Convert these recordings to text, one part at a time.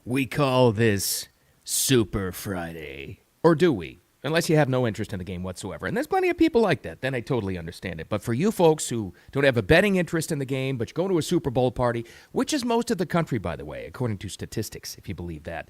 We call this Super Friday. Or do we? Unless you have no interest in the game whatsoever. And there's plenty of people like that. Then I totally understand it. But for you folks who don't have a betting interest in the game, but you go to a Super Bowl party, which is most of the country, by the way, according to statistics, if you believe that.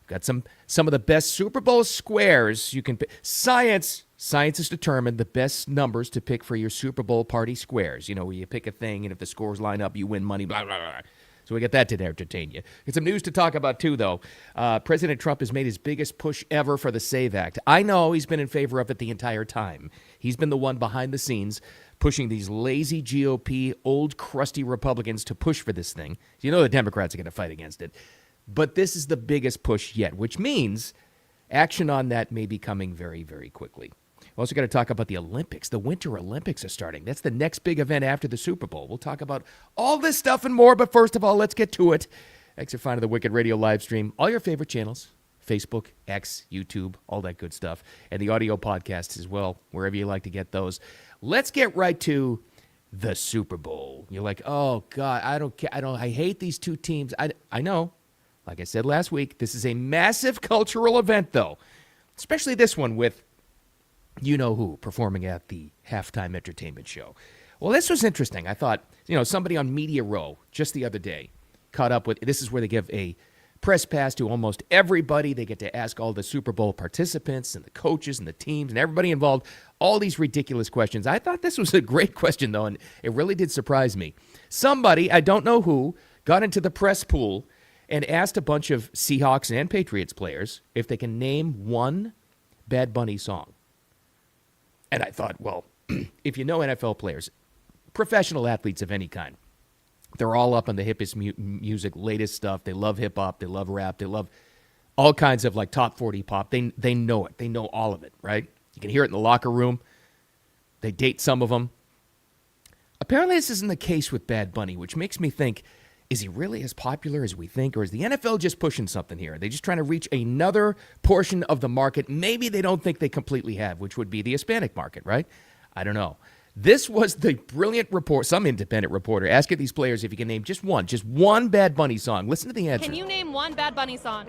Got some of the best Super Bowl squares you can pick. Science has determined the best numbers to pick for your Super Bowl party squares. You know, where you pick a thing, and if the scores line up, you win money, blah, blah, blah. So we got that to entertain you. Got some news to talk about, too, though. President Trump has made his biggest push ever for the SAVE Act. I know he's been in favor of it the entire time. He's been the one behind the scenes pushing these lazy GOP, old, crusty Republicans to push for this thing. You know the Democrats are going to fight against it. But this is the biggest push yet, which means action on that may be coming very, very quickly. We're also going to talk about the Olympics. The Winter Olympics are starting. That's the next big event after the Super Bowl. We'll talk about all this stuff and more, but first of all, let's get to it. Thanks for finding the Wicked Radio live stream. All your favorite channels, Facebook, X, YouTube, all that good stuff, and the audio podcasts as well, wherever you like to get those. Let's get right to the Super Bowl. You're like, oh, God, I hate these two teams. I know. Like I said last week, this is a massive cultural event, though, especially this one with you-know-who performing at the halftime entertainment show. Well, this was interesting. I thought, somebody on Media Row just the other day caught up with, this is where they give a press pass to almost everybody. They get to ask all the Super Bowl participants and the coaches and the teams and everybody involved all these ridiculous questions. I thought this was a great question, though, and it really did surprise me. Somebody, I don't know who, got into the press pool and asked a bunch of Seahawks and Patriots players if they can name one Bad Bunny song. And I thought, well, if you know NFL players, professional athletes of any kind, they're all up on the hippest music, latest stuff. They love hip-hop. They love rap. They love all kinds of, like, top 40 pop. They know it. They know all of it, right? You can hear it in the locker room. They date some of them. Apparently, this isn't the case with Bad Bunny, which makes me think, is he really as popular as we think, or is the NFL just pushing something here? Are they just trying to reach another portion of the market maybe they don't think they completely have, which would be the Hispanic market, right? I don't know. This was the brilliant report, some independent reporter, asking these players if you can name just one Bad Bunny song. Listen to the answer. Can you name one Bad Bunny song?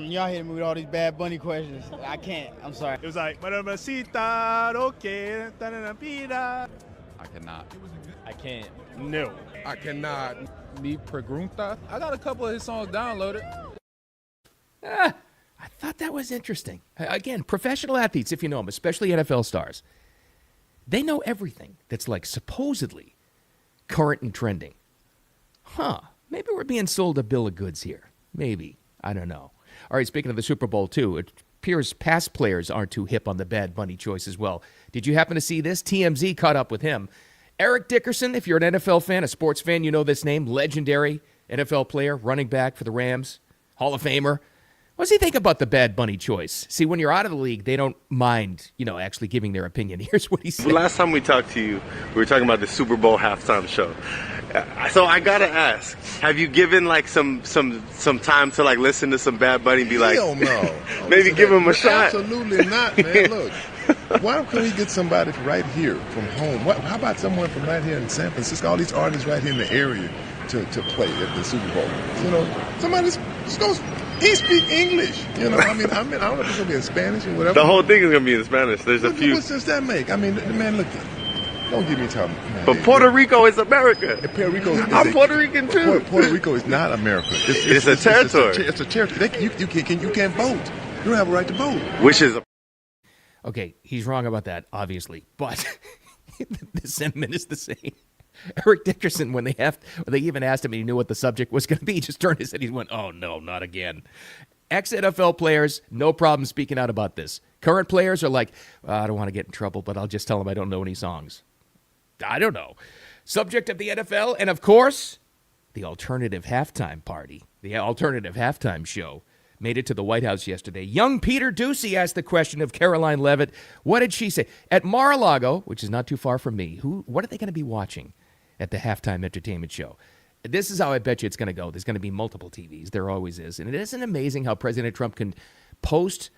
Y'all hitting me with all these Bad Bunny questions. I can't. I'm sorry. It was like, Mamacita, okay, I cannot. I can't. No. I cannot. Mi pregunta. I got a couple of his songs downloaded. I thought that was interesting. Again, professional athletes, if you know them, especially NFL stars, they know everything that's like supposedly current and trending. Maybe we're being sold a bill of goods here. Maybe. I don't know. All right, speaking of the Super Bowl, too, it appears past players aren't too hip on the Bad Bunny choice as well. Did you happen to see this? TMZ caught up with him. Eric Dickerson, if you're an NFL fan, a sports fan, you know this name. Legendary NFL player, running back for the Rams, Hall of Famer. What does he think about the Bad Bunny choice? See, when you're out of the league, they don't mind, actually giving their opinion. Here's what he said. Last time we talked to you, we were talking about the Super Bowl halftime show. So I gotta ask, have you given like some time to like listen to some Bad Bunny and be like, hell no. maybe give him a shot? Absolutely not, man. Look, why don't we get somebody right here from home? How about someone from right here in San Francisco? All these artists right here in the area to play at the Super Bowl. Somebody just goes. He speak English. I don't know if it's gonna be in Spanish or whatever. The whole thing is gonna be in Spanish. There's a few. What sense that make? Man, look. Don't give me time. Man. But Puerto Rico is America. Puerto Rico is I'm Puerto Rican too. Puerto Rico is not America. It's a territory. It's a territory. You can't vote. You don't have a right to vote. Which is Okay, he's wrong about that, obviously, but the sentiment is the same. Eric Dickerson, when they even asked him and he knew what the subject was going to be, he just turned his head. He went, oh, no, not again. Ex-NFL players, no problem speaking out about this. Current players are like, I don't want to get in trouble, but I'll just tell them I don't know any songs. I don't know. Subject of the NFL, and of course, the alternative halftime party, the alternative halftime show, made it to the White House yesterday. Young Peter Ducey asked the question of Caroline Leavitt. What did she say? At Mar-a-Lago, which is not too far from me, what are they going to be watching at the halftime entertainment show? This is how I bet you it's going to go. There's going to be multiple TVs. There always is. And it isn't amazing how President Trump can post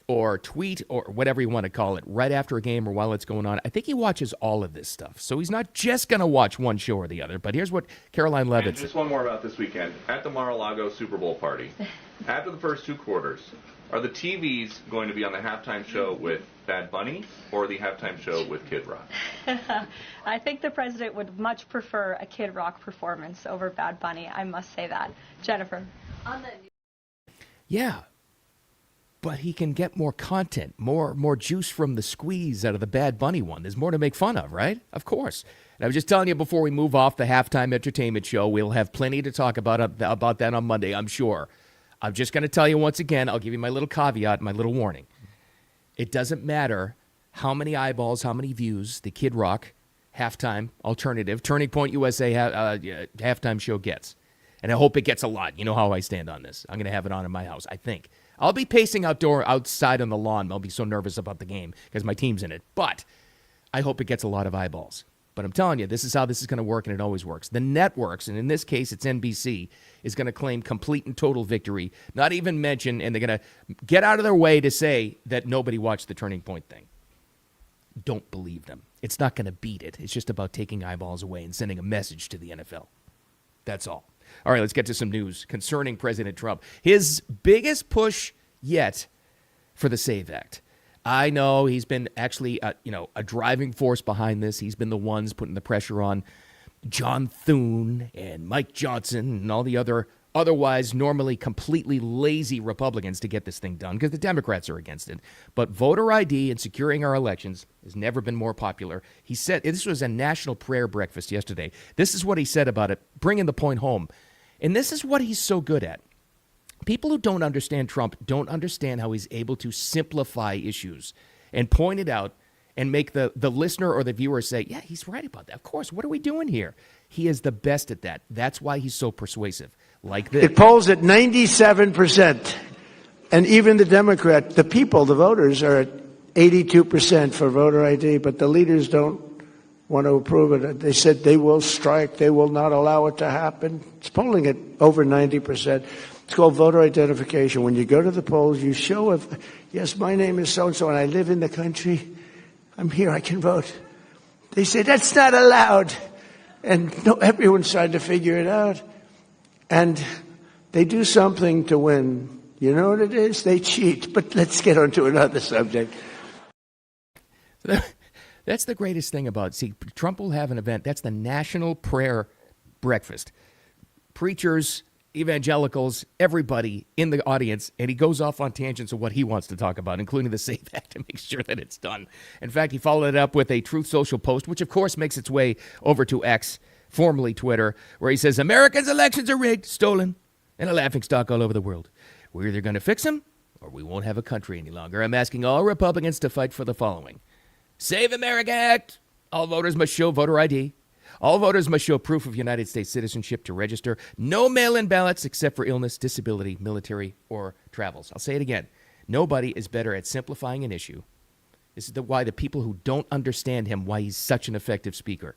or tweet or whatever you want to call it right after a game or while it's going on. I think he watches all of this stuff. So he's not just going to watch one show or the other. But here's what Caroline Levitt And just one more about this weekend. At the Mar-a-Lago Super Bowl party, after the first two quarters, are the TVs going to be on the halftime show with Bad Bunny or the halftime show with Kid Rock? I think the president would much prefer a Kid Rock performance over Bad Bunny. I must say that. Jennifer. Yeah. But he can get more content, more juice from the squeeze out of the Bad Bunny one. There's more to make fun of, right? Of course. And I was just telling you before we move off the halftime entertainment show, we'll have plenty to talk about that on Monday, I'm sure. I'm just going to tell you once again, I'll give you my little caveat, my little warning. It doesn't matter how many eyeballs, how many views the Kid Rock halftime alternative, Turning Point USA halftime show gets. And I hope it gets a lot. You know how I stand on this. I'm going to have it on in my house, I think. I'll be pacing outside on the lawn. I'll be so nervous about the game because my team's in it. But I hope it gets a lot of eyeballs. But I'm telling you, this is how this is going to work, and it always works. The networks, and in this case it's NBC, is going to claim complete and total victory, not even mention, and they're going to get out of their way to say that nobody watched the Turning Point thing. Don't believe them. It's not going to beat it. It's just about taking eyeballs away and sending a message to the NFL. That's all. All right, let's get to some news concerning President Trump. His biggest push yet for the SAVE Act. I know he's been actually, a driving force behind this. He's been the ones putting the pressure on John Thune and Mike Johnson and all the otherwise normally completely lazy Republicans to get this thing done because the Democrats are against it. But voter ID and securing our elections has never been more popular. He said, this was a national prayer breakfast yesterday. This is what he said about it, bringing the point home. And this is what he's so good at. People who don't understand Trump don't understand how he's able to simplify issues and point it out and make the listener or the viewer say, yeah, he's right about that. Of course, what are we doing here? He is the best at that. That's why he's so persuasive. Like this. It polls at 97%. And even the the people, the voters, are at 82% for voter ID, but the leaders don't want to approve it. They said they will strike. They will not allow it to happen. It's polling at over 90%. It's called voter identification. When you go to the polls, you show, yes, my name is so-and-so, and I live in the country. I'm here. I can vote. They say, that's not allowed. And no, everyone's trying to figure it out. And they do something to win. You know what it is? They cheat. But let's get on to another subject. That's the greatest thing about, Trump will have an event. That's the National Prayer Breakfast. Preachers, evangelicals, everybody in the audience, and he goes off on tangents of what he wants to talk about, including the SAVE Act, to make sure that it's done. In fact, he followed it up with a Truth Social post, which of course makes its way over to X, formerly Twitter, where he says, Americans' elections are rigged, stolen, and a laughingstock all over the world. We're either going to fix them, or we won't have a country any longer. I'm asking all Republicans to fight for the following. Save America Act. All voters must show voter ID. All voters must show proof of United States citizenship to register. No mail-in ballots except for illness, disability, military, or travels. I'll say it again. Nobody is better at simplifying an issue. This is why the people who don't understand him, why he's such an effective speaker,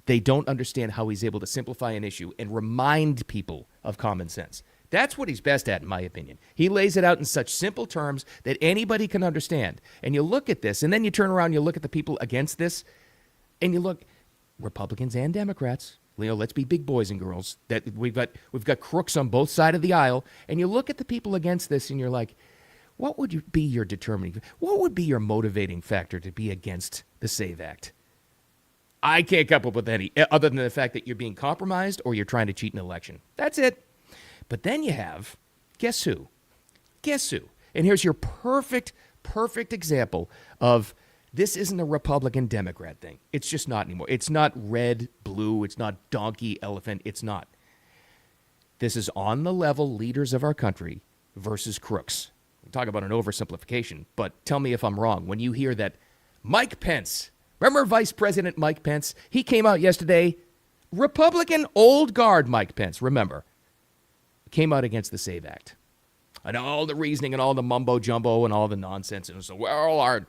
they don't understand how he's able to simplify an issue and remind people of common sense. That's what he's best at, in my opinion. He lays it out in such simple terms that anybody can understand. And you look at this, and then you turn around and you look at the people against this, and you look, Republicans and Democrats, let's be big boys and girls, that we've got crooks on both sides of the aisle, and you look at the people against this, and you're like, what would be your determining, what would be your motivating factor to be against the SAVE Act? I can't come up with any, other than the fact that you're being compromised or you're trying to cheat an election. That's it. But then you have, guess who? Guess who? And here's your perfect example of this isn't a Republican-Democrat thing. It's just not anymore. It's not red, blue. It's not donkey, elephant. It's not. This is on the level leaders of our country versus crooks. Talk about an oversimplification, but tell me if I'm wrong. When you hear that Mike Pence, remember Vice President Mike Pence? He came out yesterday, Republican old guard Mike Pence, remember, came out against the SAVE Act. And all the reasoning and all the mumbo-jumbo and all the nonsense. And so, well,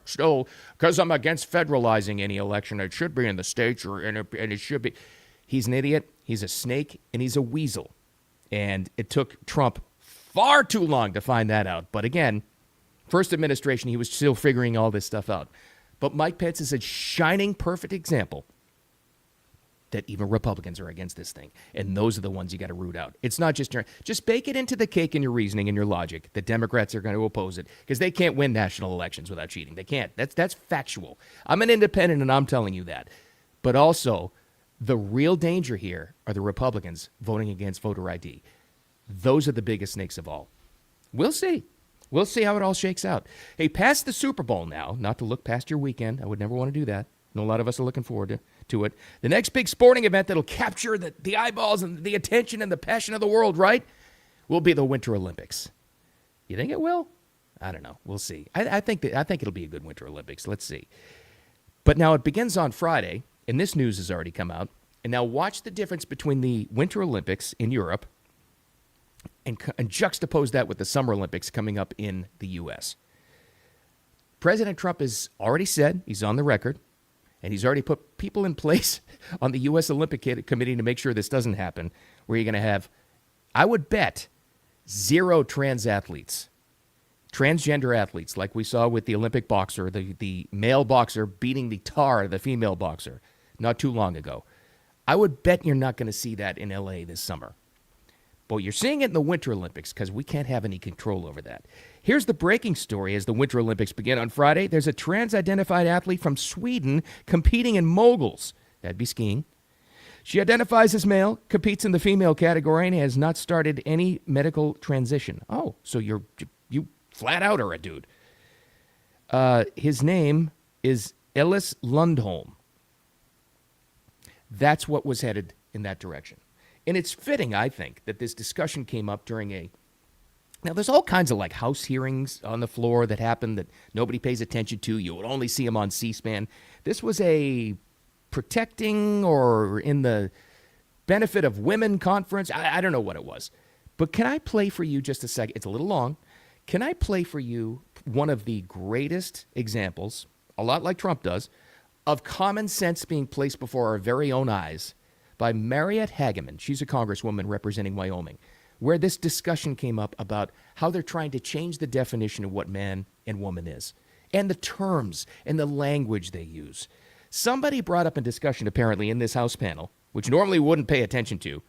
because I'm against federalizing any election, it should be in the states, and it should be. He's an idiot, he's a snake, and he's a weasel. And it took Trump far too long to find that out. But again, First administration, he was still figuring all this stuff out. But Mike Pence is a shining, perfect example that even Republicans are against this thing. And those are the ones you got to root out. It's not just bake it into the cake in your reasoning and your logic. The Democrats are going to oppose it because they can't win national elections without cheating. They can't. That's factual. I'm an independent and I'm telling you that. But also, the real danger here are the Republicans voting against voter ID. Those are the biggest snakes of all. We'll see. We'll see how it all shakes out. Hey, past the Super Bowl now, not to look past your weekend. I would never want to do that. I know a lot of us are looking forward to it. The next big sporting event that'll capture the eyeballs and the attention and the passion of the world, right, will be the Winter Olympics. You think it will? I don't know. We'll see. I think it'll be a good Winter Olympics. Let's see. But now it begins on Friday, and this news has already come out. And now watch the difference between the Winter Olympics in Europe and juxtapose that with the Summer Olympics coming up in the U.S. President Trump has already said, he's on the record, and he's already put people in place on the U.S. Olympic Committee to make sure this doesn't happen, where you're going to have, I would bet, 0 trans athletes, transgender athletes, like we saw with the Olympic boxer, the male boxer beating the tar of the female boxer not too long ago. I would bet you're not going to see that in L.A. this summer. But you're seeing it in the Winter Olympics because we can't have any control over that. Here's the breaking story as the Winter Olympics begin on Friday. There's a trans-identified athlete from Sweden competing in moguls. That'd be skiing. She identifies as male, competes in the female category, and has not started any medical transition. Oh, so you flat out are a dude. His name is Ellis Lundholm. That's what was headed in that direction. And it's fitting, I think, that this discussion came up during now there's all kinds of like House hearings on the floor that happen that nobody pays attention to. You would only see them on C-SPAN. This was a protecting or in the benefit of women conference. I don't know what it was. But can I play for you just a second? It's a little long. Can I play for you one of the greatest examples, a lot like Trump does, of common sense being placed before our very own eyes by Mariette Hageman. She's a congresswoman representing Wyoming, where this discussion came up about how they're trying to change the definition of what man and woman is, and the terms and the language they use. Somebody brought up in discussion, apparently, in this House panel, which normally wouldn't pay attention to,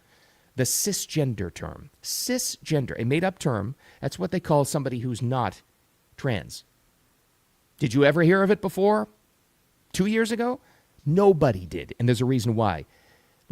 the cisgender term. Cisgender, a made-up term. That's what they call somebody who's not trans. Did you ever hear of it before? 2 years ago? Nobody did, and there's a reason why.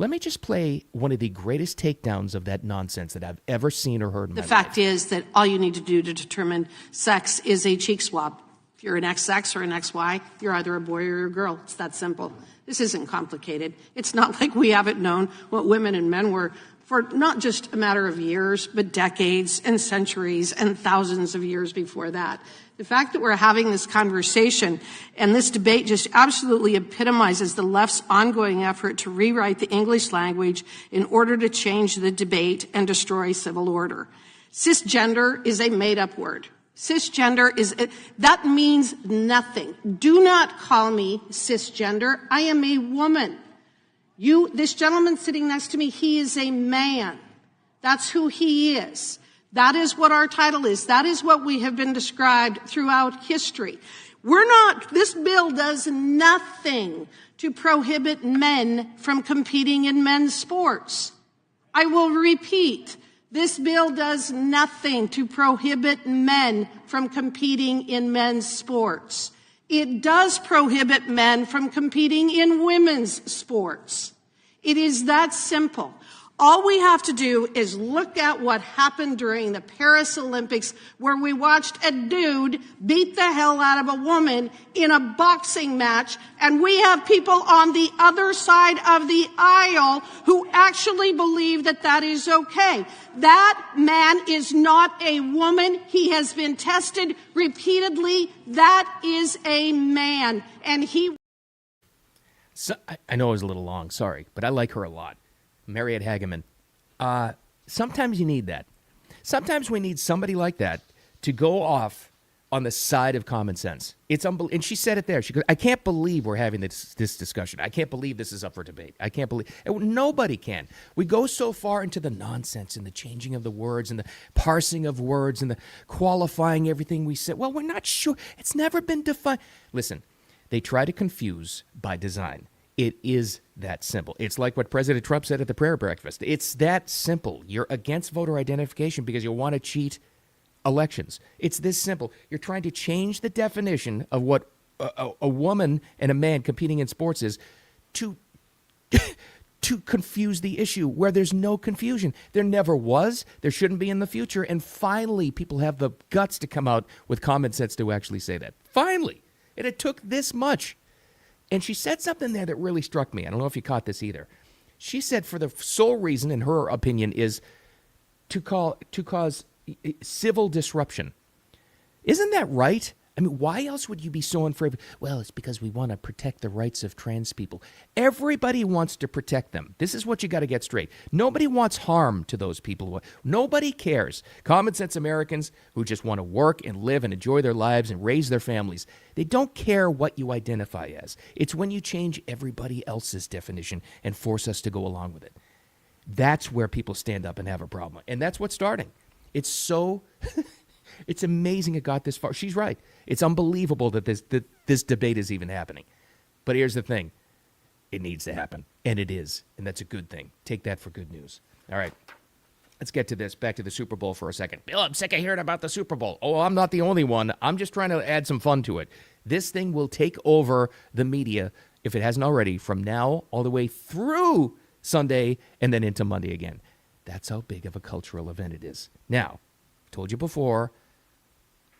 Let me just play one of the greatest takedowns of that nonsense that I've ever seen or heard in my life. The fact is that all you need to do to determine sex is a cheek swab. If you're an XX or an XY, you're either a boy or a girl. It's that simple. This isn't complicated. It's not like we haven't known what women and men were for not just a matter of years, but decades and centuries and thousands of years before that. The fact that we're having this conversation and this debate just absolutely epitomizes the left's ongoing effort to rewrite the English language in order to change the debate and destroy civil order. Cisgender is a made-up word. Cisgender that means nothing. Do not call me cisgender. I am a woman. This gentleman sitting next to me, he is a man. That's who he is. That is what our title is. That is what we have been described throughout history. This bill does nothing to prohibit men from competing in men's sports. I will repeat, this bill does nothing to prohibit men from competing in men's sports. It does prohibit men from competing in women's sports. It is that simple. All we have to do is look at what happened during the Paris Olympics, where we watched a dude beat the hell out of a woman in a boxing match, and we have people on the other side of the aisle who actually believe that that is okay. That man is not a woman. He has been tested repeatedly. That is a man, and he... So, I know it was a little long, sorry, but I like her a lot. Mariette Hageman. Sometimes you need that. Sometimes we need somebody like that to go off on the side of common sense. It's unbelievable. And she said it there. She goes, I can't believe we're having this discussion. I can't believe this is up for debate. I can't believe. Nobody can. We go so far into the nonsense and the changing of the words and the parsing of words and the qualifying everything we say. Well, we're not sure. It's never been defined. Listen, they try to confuse by design. It is that simple. It's like what President Trump said at the prayer breakfast. It's that simple. You're against voter identification because you want to cheat elections. It's this simple. You're trying to change the definition of what a woman and a man competing in sports is to confuse the issue where there's no confusion. There never was. There shouldn't be in the future. And finally, people have the guts to come out with common sense to actually say that. Finally. And it took this much. And she said something there that really struck me. I don't know if you caught this either. She said for the sole reason, in her opinion, is to cause civil disruption. Isn't that right? I mean, why else would you be so in favor? Well, it's because we want to protect the rights of trans people. Everybody wants to protect them. This is what you got to get straight. Nobody wants harm to those people. Nobody cares. Common sense Americans who just want to work and live and enjoy their lives and raise their families, they don't care what you identify as. It's when you change everybody else's definition and force us to go along with it. That's where people stand up and have a problem. And that's what's starting. It's so... It's amazing it got this far. She's right. It's unbelievable that this debate is even happening. But here's the thing. It needs to happen. And it is. And that's a good thing. Take that for good news. All right. Let's get to this. Back to the Super Bowl for a second. Bill, I'm sick of hearing about the Super Bowl. Oh, I'm not the only one. I'm just trying to add some fun to it. This thing will take over the media, if it hasn't already, from now all the way through Sunday and then into Monday again. That's how big of a cultural event it is. Now, told you before,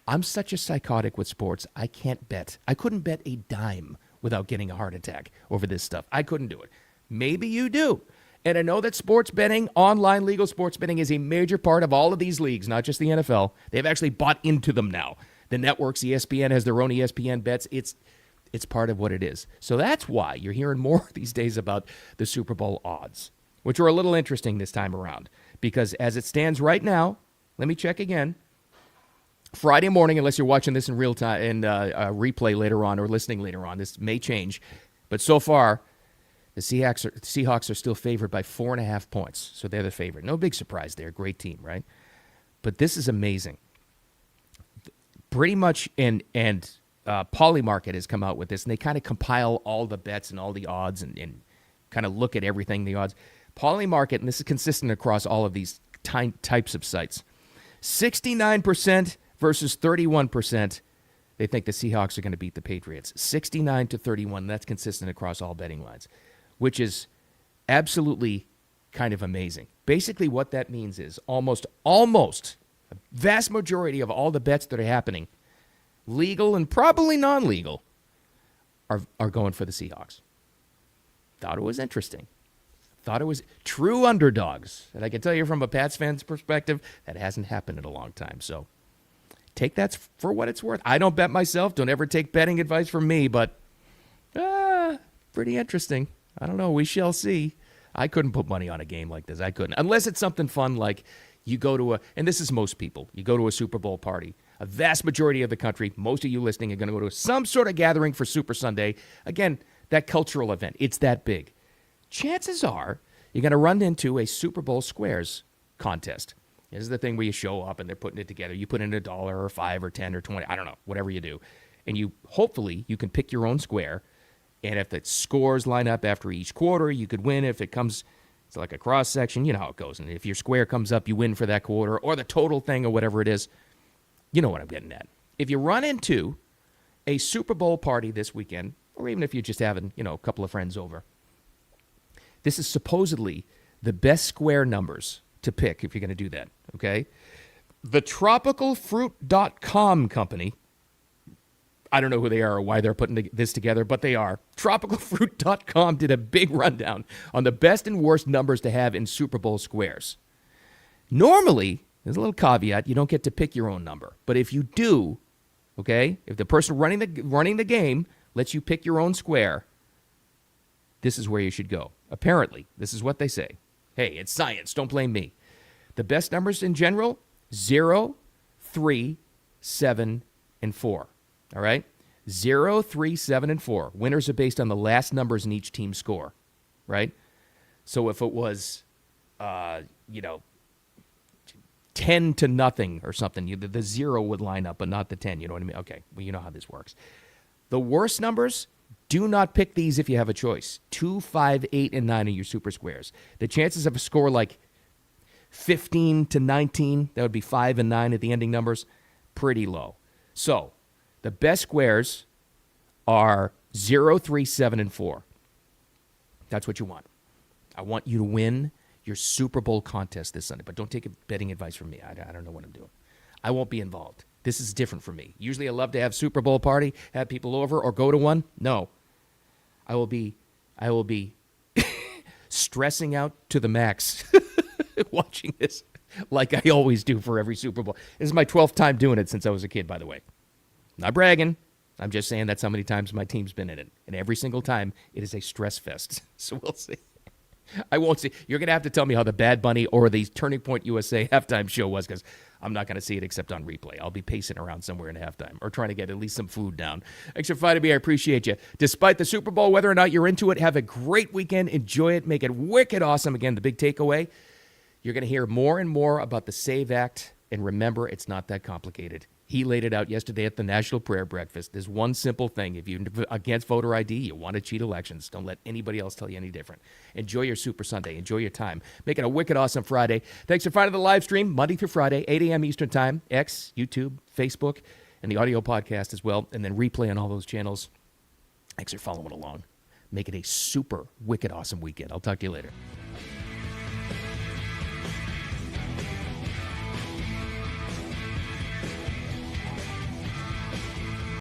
I'm such a psychotic with sports, I can't bet. I couldn't bet a dime without getting a heart attack over this stuff. I couldn't do it. Maybe you do. And I know that sports betting, online legal sports betting, is a major part of all of these leagues, not just the NFL. They've actually bought into them now. The networks, ESPN has their own ESPN bets. It's part of what it is. So that's why you're hearing more these days about the Super Bowl odds, which are a little interesting this time around. Because as it stands right now, let me check again. Friday morning, unless you're watching this in real time and replay later on or listening later on, this may change. But so far, the Seahawks are still favored by 4.5 points. So they're the favorite. No big surprise there. Great team, right? But this is amazing. Pretty much, and Polymarket has come out with this, and they kind of compile all the bets and all the odds and kind of look at everything, the odds. Polymarket, and this is consistent across all of these types of sites, 69% versus 31%, they think the Seahawks are going to beat the Patriots. 69-31, that's consistent across all betting lines, which is absolutely kind of amazing. Basically what that means is almost a vast majority of all the bets that are happening, legal and probably non-legal, are going for the Seahawks. Thought it was interesting. Thought it was true underdogs. And I can tell you from a Pats fan's perspective, that hasn't happened in a long time. So take that for what it's worth. I don't bet myself. Don't ever take betting advice from me, but pretty interesting. I don't know. We shall see. I couldn't put money on a game like this. I couldn't. Unless it's something fun like you go to and this is most people, you go to a Super Bowl party. A vast majority of the country, most of you listening, are going to go to some sort of gathering for Super Sunday. Again, that cultural event. It's that big. Chances are you're going to run into a Super Bowl squares contest. This is the thing where you show up and they're putting it together. You put in $1 or $5 or 10 or 20, I don't know, whatever you do. And hopefully you can pick your own square. And if the scores line up after each quarter, you could win. If it comes, it's like a cross section, you know how it goes. And if your square comes up, you win for that quarter or the total thing or whatever it is. You know what I'm getting at. If you run into a Super Bowl party this weekend, or even if you're just having, a couple of friends over, this is supposedly the best square numbers to pick if you're going to do that, okay? The TropicalFruit.com company, I don't know who they are or why they're putting this together, but they are. TropicalFruit.com did a big rundown on the best and worst numbers to have in Super Bowl squares. Normally, there's a little caveat, you don't get to pick your own number. But if you do, okay, if the person running the game lets you pick your own square, this is where you should go. Apparently, this is what they say. Hey, it's science. Don't blame me. The best numbers in general, 0, 3, 7, and 4. All right? 0, 3, 7, and 4. Winners are based on the last numbers in each team's score, right? So if it was, 10 to nothing or something, the 0 would line up, but not the 10. You know what I mean? Okay, well, you know how this works. The worst numbers, do not pick these if you have a choice. 2, 5, 8, and 9 are your super squares. The chances of a score like 15 to 19, that would be 5 and 9 at the ending numbers, pretty low. So the best squares are 0, 3, 7, and 4. That's what you want. I want you to win your Super Bowl contest this Sunday, but don't take betting advice from me. I don't know what I'm doing. I won't be involved. This is different for me. Usually I love to have Super Bowl party, have people over, or go to one. No. I will be stressing out to the max watching this like I always do for every Super Bowl. This is my 12th time doing it since I was a kid, by the way. Not bragging. I'm just saying that's how many times my team's been in it. And every single time, it is a stress fest. So we'll see. I won't see. You're going to have to tell me how the Bad Bunny or the Turning Point USA halftime show was, because I'm not going to see it except on replay. I'll be pacing around somewhere in halftime or trying to get at least some food down. Thanks for finding me. I appreciate you. Despite the Super Bowl, whether or not you're into it, have a great weekend. Enjoy it. Make it wicked awesome. Again, the big takeaway, you're going to hear more and more about the SAVE Act. And remember, it's not that complicated. He laid it out yesterday at the National Prayer Breakfast. There's one simple thing. If you're against voter ID, you want to cheat elections. Don't let anybody else tell you any different. Enjoy your Super Sunday. Enjoy your time. Make it a wicked awesome Friday. Thanks for finding the live stream Monday through Friday, 8 a.m. Eastern Time, X, YouTube, Facebook, and the audio podcast as well, and then replay on all those channels. Thanks for following along. Make it a super wicked awesome weekend. I'll talk to you later.